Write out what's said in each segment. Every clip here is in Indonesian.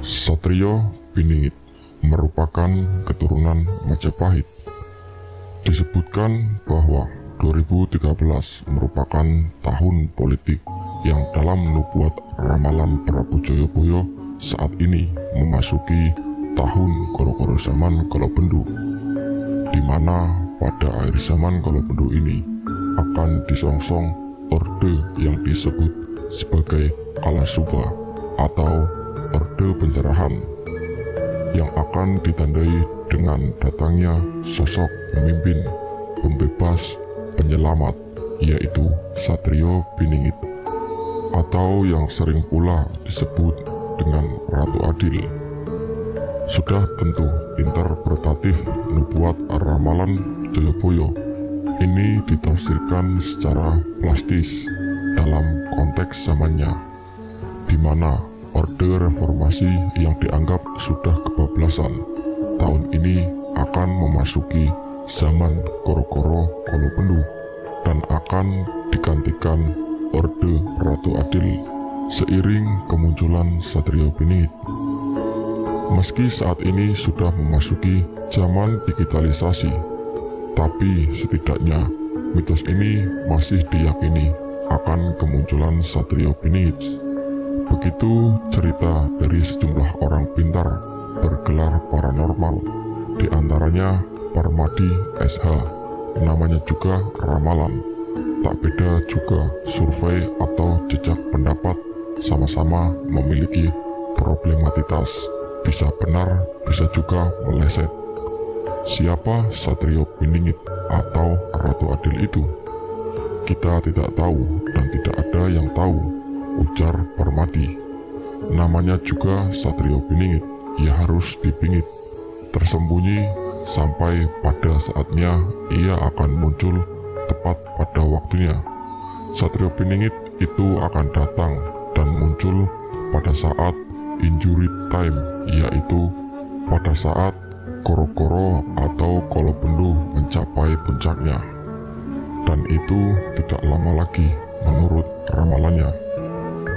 Satrio Piningit merupakan keturunan Majapahit. Disebutkan bahwa 2013 merupakan tahun politik yang dalam nubuat ramalan Prabu Jayabaya saat ini memasuki tahun koro-koro zaman Kalabendu, di mana pada akhir zaman Kalabendu ini akan disongsong orde yang disebut sebagai Kalasuba atau orde pencerahan, yang akan ditandai dengan datangnya sosok pemimpin, pembebas, penyelamat, yaitu Satrio Piningit, atau yang sering pula disebut dengan Ratu Adil. Sudah tentu interpretatif nubuat ramalan Jayabaya ini ditafsirkan secara plastis dalam konteks zamannya, di mana orde reformasi yang dianggap sudah kebablasan tahun ini akan memasuki zaman koro-koro Kalabendu dan akan digantikan orde Ratu Adil seiring kemunculan Satrio Piningit. Meski saat ini sudah memasuki zaman digitalisasi, tapi setidaknya mitos ini masih diyakini akan kemunculan Satrio Piningit. Begitu cerita dari sejumlah orang pintar bergelar paranormal, di antaranya Parmadi SH, namanya juga ramalan. Tak beda juga survei atau jejak pendapat sama-sama memiliki problematitas, bisa benar, bisa juga meleset. Siapa Satrio Piningit atau Ratu Adil itu? Kita tidak tahu dan tidak ada yang tahu, ujar Parmadi. Namanya juga Satrio Piningit, ia harus dipingit, tersembunyi sampai pada saatnya ia akan muncul tepat pada waktunya. Satrio Piningit itu akan datang dan muncul pada saat injury time, yaitu pada saat koro-koro atau Kalabendu mencapai puncaknya. Dan itu tidak lama lagi menurut ramalannya.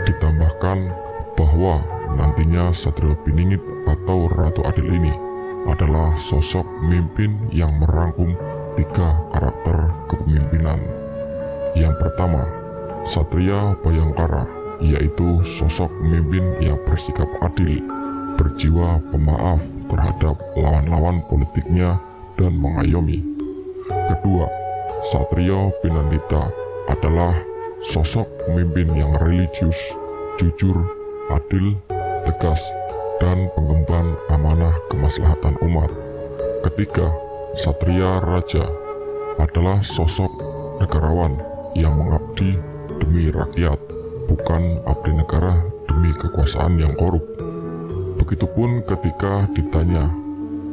Ditambahkan bahwa nantinya Satrio Piningit atau Ratu Adil ini adalah sosok pemimpin yang merangkum 3 karakter kepemimpinan. Yang pertama, Satria Bayangkara, yaitu sosok pemimpin yang bersikap adil, berjiwa pemaaf terhadap lawan-lawan politiknya dan mengayomi. Kedua, Satrio Pinandita adalah sosok pemimpin yang religius, jujur, adil, tegas, dan pengemban amanah kemaslahatan umat. Ketiga, Satria Raja adalah sosok negarawan yang mengabdi demi rakyat, bukan abdi negara demi kekuasaan yang korup. Begitupun ketika ditanya,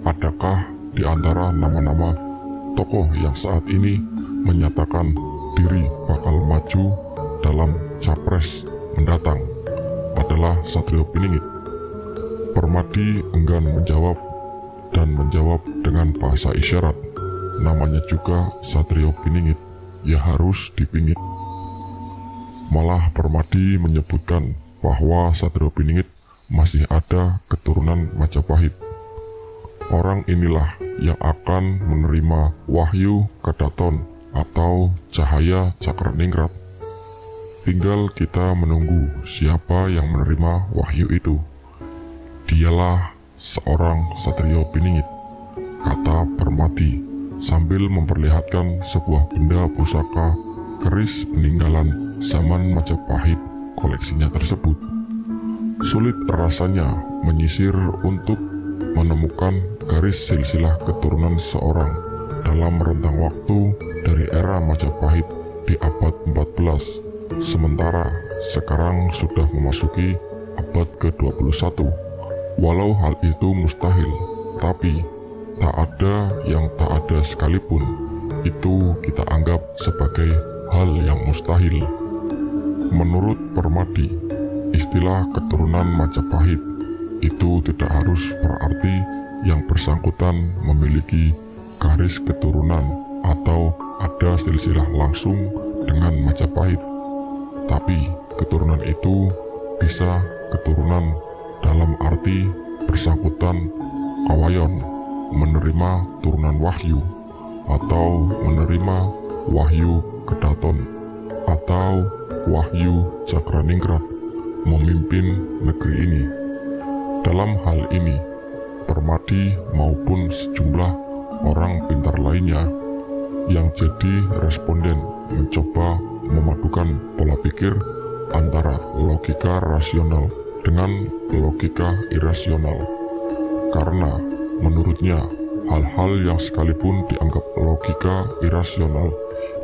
adakah di antara nama-nama tokoh yang saat ini menyatakan diri bakal maju dalam capres mendatang adalah Satrio Piningit? Parmadi enggan menjawab dan menjawab dengan bahasa isyarat. Namanya juga Satrio Piningit, ya harus dipingit. Malah Parmadi menyebutkan bahwa Satrio Piningit masih ada keturunan Majapahit. Orang inilah yang akan menerima Wahyu Kadaton atau Cahaya Cakraningrat. Tinggal kita menunggu siapa yang menerima wahyu itu. Dialah seorang Satrio Piningit, kata Parmadi sambil memperlihatkan sebuah benda pusaka keris peninggalan zaman Majapahit koleksinya tersebut. Sulit rasanya menyisir untuk menemukan garis silsilah keturunan seorang dalam rentang waktu dari era Majapahit di abad 14, sementara sekarang sudah memasuki abad ke-21. Walau hal itu mustahil, tapi tak ada yang tak ada sekalipun, itu kita anggap sebagai hal yang mustahil. Menurut Parmadi, istilah keturunan Majapahit itu tidak harus berarti yang bersangkutan memiliki garis keturunan atau ada silsilah langsung dengan Majapahit, tapi keturunan itu bisa keturunan dalam arti bersangkutan kawayon menerima turunan wahyu atau menerima wahyu kedaton atau wahyu cakraningrat memimpin negeri ini. Dalam hal ini, Permadi maupun sejumlah orang pintar lainnya yang jadi responden mencoba memadukan pola pikir antara logika rasional dengan logika irasional, karena menurutnya hal-hal yang sekalipun dianggap logika irasional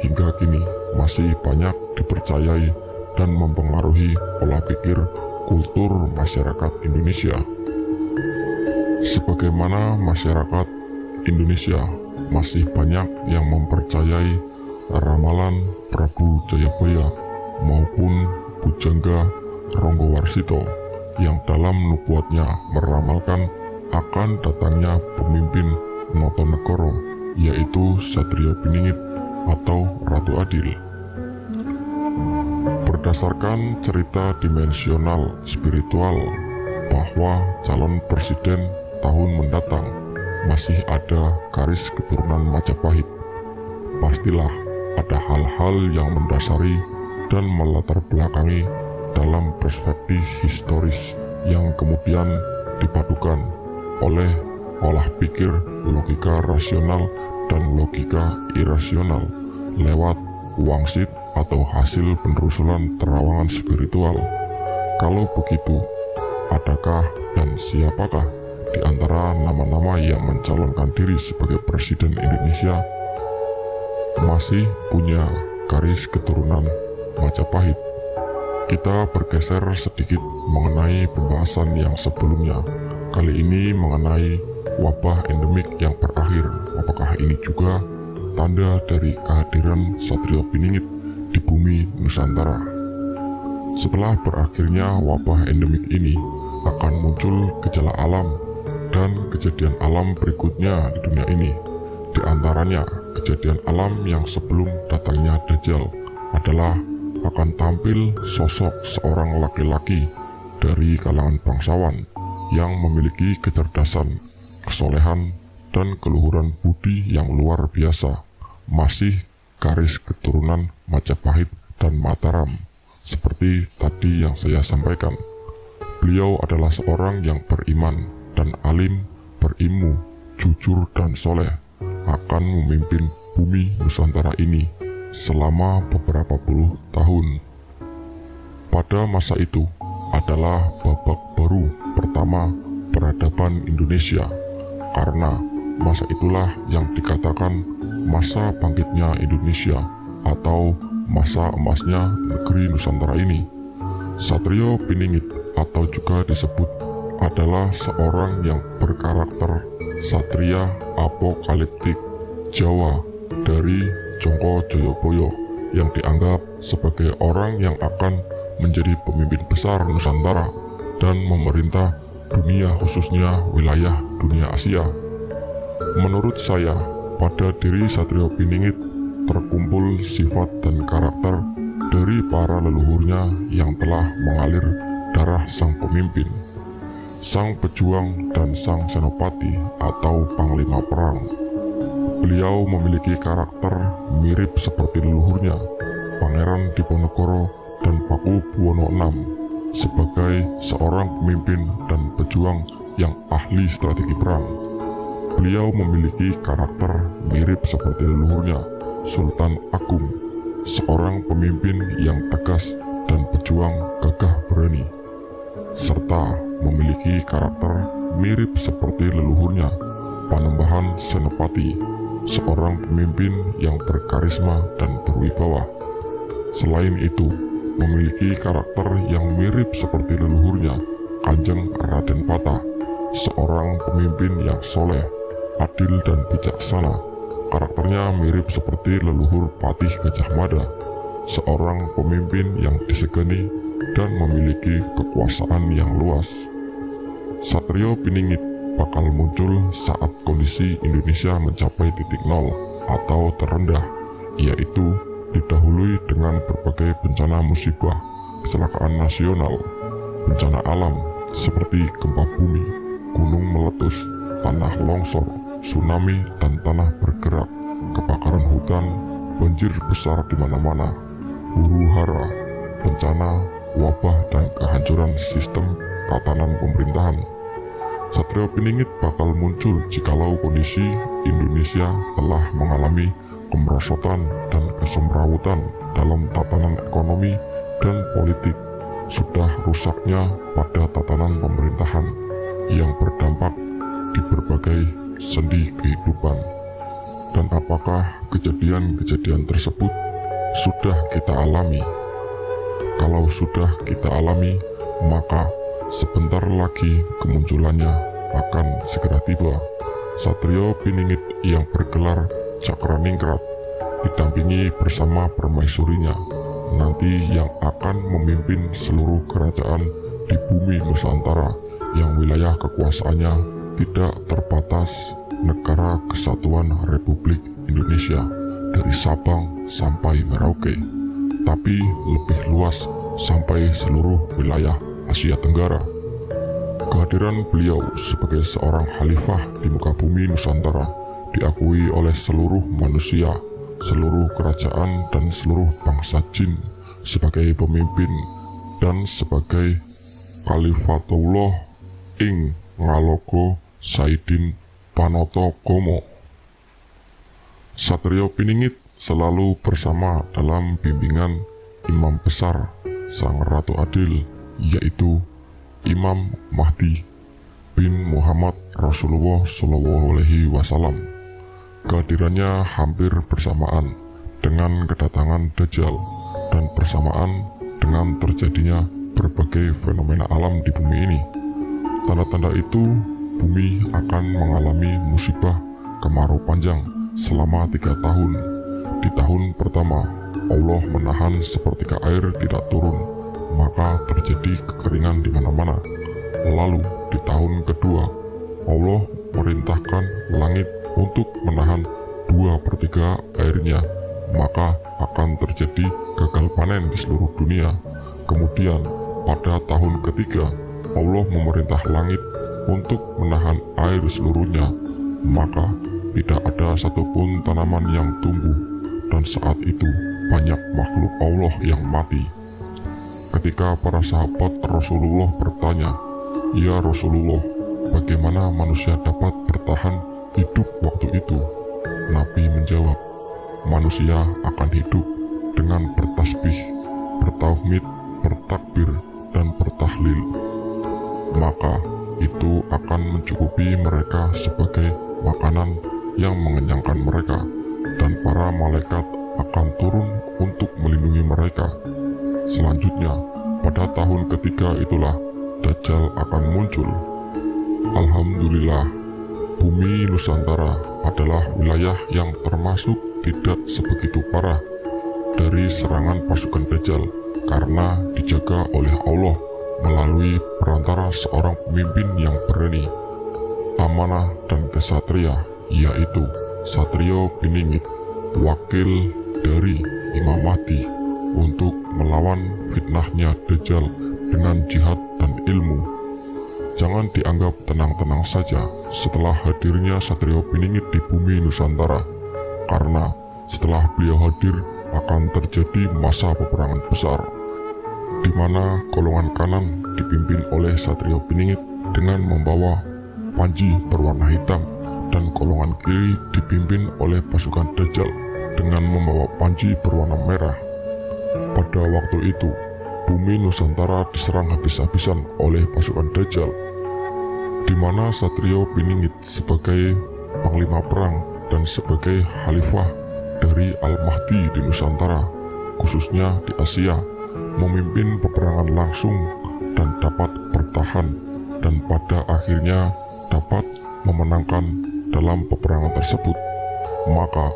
hingga kini masih banyak dipercayai dan mempengaruhi pola pikir kultur masyarakat Indonesia. Sebagaimana masyarakat Indonesia masih banyak yang mempercayai ramalan Prabu Jayabaya maupun Bujangga Ronggowarsito yang dalam nubuatnya meramalkan akan datangnya pemimpin Notonegoro, yaitu Satrio Piningit atau Ratu Adil. Berdasarkan cerita dimensional spiritual bahwa calon presiden tahun mendatang masih ada garis keturunan Majapahit, pastilah ada hal-hal yang mendasari dan melatar belakangi dalam perspektif historis yang kemudian dipadukan oleh olah pikir logika rasional dan logika irasional lewat wangsit atau hasil penelusuran terawangan spiritual. Kalau begitu, adakah dan siapakah di antara nama-nama yang mencalonkan diri sebagai Presiden Indonesia masih punya garis keturunan Majapahit? Kita bergeser sedikit mengenai pembahasan yang sebelumnya, kali ini mengenai wabah endemik yang berakhir. Apakah ini juga tanda dari kehadiran Satrio Piningit di bumi Nusantara? Setelah berakhirnya wabah endemik ini, akan muncul gejala alam dan kejadian alam berikutnya di dunia ini. Di antaranya, kejadian alam yang sebelum datangnya Dajjal adalah akan tampil sosok seorang laki-laki dari kalangan bangsawan yang memiliki kecerdasan, kesolehan, dan keluhuran budi yang luar biasa, masih garis keturunan Majapahit dan Mataram. Seperti tadi yang saya sampaikan, beliau adalah seorang yang beriman dan alim, berilmu, jujur dan soleh, akan memimpin bumi Nusantara ini selama beberapa puluh tahun. Pada masa itu adalah babak baru pertama peradaban Indonesia, karena masa itulah yang dikatakan masa bangkitnya Indonesia atau masa emasnya negeri Nusantara ini. Satrio Piningit atau juga disebut adalah seorang yang berkarakter satria apokaliptik Jawa dari Jongko Joyoboyo yang dianggap sebagai orang yang akan menjadi pemimpin besar Nusantara dan memerintah dunia, khususnya wilayah dunia Asia. Menurut saya, pada diri Satrio Piningit terkumpul sifat dan karakter dari para leluhurnya yang telah mengalir darah sang pemimpin, sang pejuang dan sang senopati atau panglima perang. Beliau memiliki karakter mirip seperti leluhurnya, Pangeran Diponegoro dan Paku Buwono VI, sebagai seorang pemimpin dan pejuang yang ahli strategi perang. Beliau memiliki karakter mirip seperti leluhurnya, Sultan Agung, seorang pemimpin yang tegas dan pejuang gagah berani, serta memiliki karakter mirip seperti leluhurnya, Panembahan Senopati, seorang pemimpin yang berkarisma dan berwibawa. Selain itu, memiliki karakter yang mirip seperti leluhurnya, Kanjeng Raden Patah, seorang pemimpin yang soleh, adil dan bijaksana. Karakternya mirip seperti leluhur Patih Gajah Mada, seorang pemimpin yang disegani dan memiliki kekuasaan yang luas. Satrio Piningit bakal muncul saat kondisi Indonesia mencapai titik nol atau terendah, yaitu didahului dengan berbagai bencana musibah, kecelakaan nasional, bencana alam seperti gempa bumi, gunung meletus, tanah longsor, tsunami dan tanah bergerak, kebakaran hutan, banjir besar di mana-mana, huru-hara, bencana, wabah, dan kehancuran sistem tatanan pemerintahan. Satrio Piningit bakal muncul jikalau kondisi Indonesia telah mengalami kemerosotan dan kesemrawutan dalam tatanan ekonomi dan politik, sudah rusaknya pada tatanan pemerintahan yang berdampak di berbagai sendi kehidupan. Dan apakah kejadian-kejadian tersebut sudah kita alami? Kalau sudah kita alami, maka sebentar lagi kemunculannya akan segera tiba. Satrio Piningit yang bergelar Cakraningrat didampingi bersama permaisurinya nanti yang akan memimpin seluruh kerajaan di bumi Nusantara yang wilayah kekuasaannya tidak terbatas Negara Kesatuan Republik Indonesia dari Sabang sampai Merauke, tapi lebih luas sampai seluruh wilayah Asia Tenggara. Kehadiran beliau sebagai seorang khalifah di muka bumi Nusantara diakui oleh seluruh manusia, seluruh kerajaan, dan seluruh bangsa jin sebagai pemimpin dan sebagai Khalifatullah ing Ngalogo Saidin Panoto Gomo. Satrio Piningit selalu bersama dalam bimbingan Imam Besar Sang Ratu Adil, yaitu Imam Mahdi bin Muhammad Rasulullah SAW. Kehadirannya hampir bersamaan dengan kedatangan Dajjal dan bersamaan dengan terjadinya berbagai fenomena alam di bumi ini. Tanda-tanda itu, bumi akan mengalami musibah kemarau panjang selama 3 tahun. Di tahun pertama, Allah menahan sepertiga air tidak turun, maka terjadi kekeringan di mana-mana. Lalu di tahun kedua, Allah merintahkan langit untuk menahan 2/3 airnya, maka akan terjadi gagal panen di seluruh dunia. Kemudian pada tahun ketiga, Allah memerintah langit untuk menahan air seluruhnya, maka tidak ada satupun tanaman yang tumbuh, dan saat itu banyak makhluk Allah yang mati. Ketika para sahabat Rasulullah bertanya, "Ya Rasulullah, bagaimana manusia dapat bertahan hidup waktu itu?" Nabi menjawab, "Manusia akan hidup dengan bertasbih, bertauhid, bertakbir, dan bertahlil. Maka itu akan mencukupi mereka sebagai makanan yang mengenyangkan mereka, dan para malaikat akan turun untuk melindungi mereka. Selanjutnya, pada tahun ketiga itulah Dajjal akan muncul." Alhamdulillah, bumi Nusantara adalah wilayah yang termasuk tidak sebegitu parah dari serangan pasukan Dajjal karena dijaga oleh Allah melalui perantara seorang pemimpin yang berani, amanah, dan kesatria, yaitu Satrio Piningit, wakil dari Imam Mahdi untuk melawan fitnahnya Dajjal dengan jihad dan ilmu. Jangan dianggap tenang-tenang saja setelah hadirnya Satrio Piningit di bumi Nusantara, karena setelah beliau hadir akan terjadi masa peperangan besar, di mana golongan kanan dipimpin oleh Satrio Piningit dengan membawa panji berwarna hitam, dan golongan kiri dipimpin oleh pasukan Dajjal dengan membawa panji berwarna merah. Pada waktu itu, bumi Nusantara diserang habis-habisan oleh pasukan Dajjal, di mana Satrio Piningit sebagai panglima perang dan sebagai khalifah dari Al-Mahdi di Nusantara, khususnya di Asia, memimpin peperangan langsung dan dapat bertahan, dan pada akhirnya dapat memenangkan dalam peperangan tersebut. Maka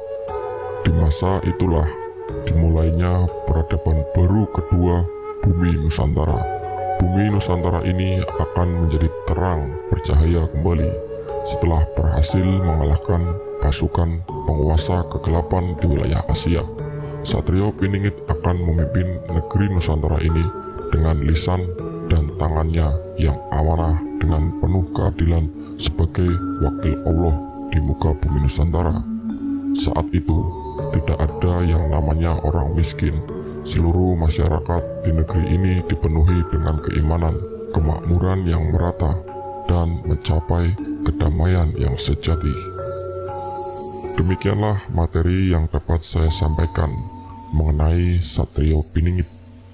di masa itulah dimulainya peradaban baru kedua bumi Nusantara. Bumi Nusantara ini akan menjadi terang bercahaya kembali setelah berhasil mengalahkan pasukan penguasa kegelapan di wilayah Asia. Satrio Piningit akan memimpin negeri Nusantara ini dengan lisan dan tangannya yang amanah dengan penuh keadilan sebagai wakil Allah di muka bumi Nusantara. Saat itu tidak ada yang namanya orang miskin. Seluruh masyarakat di negeri ini dipenuhi dengan keimanan, kemakmuran yang merata, dan mencapai kedamaian yang sejati. Demikianlah materi yang dapat saya sampaikan mengenai Satrio Piningit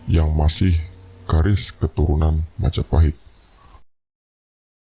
yang masih garis keturunan Majapahit.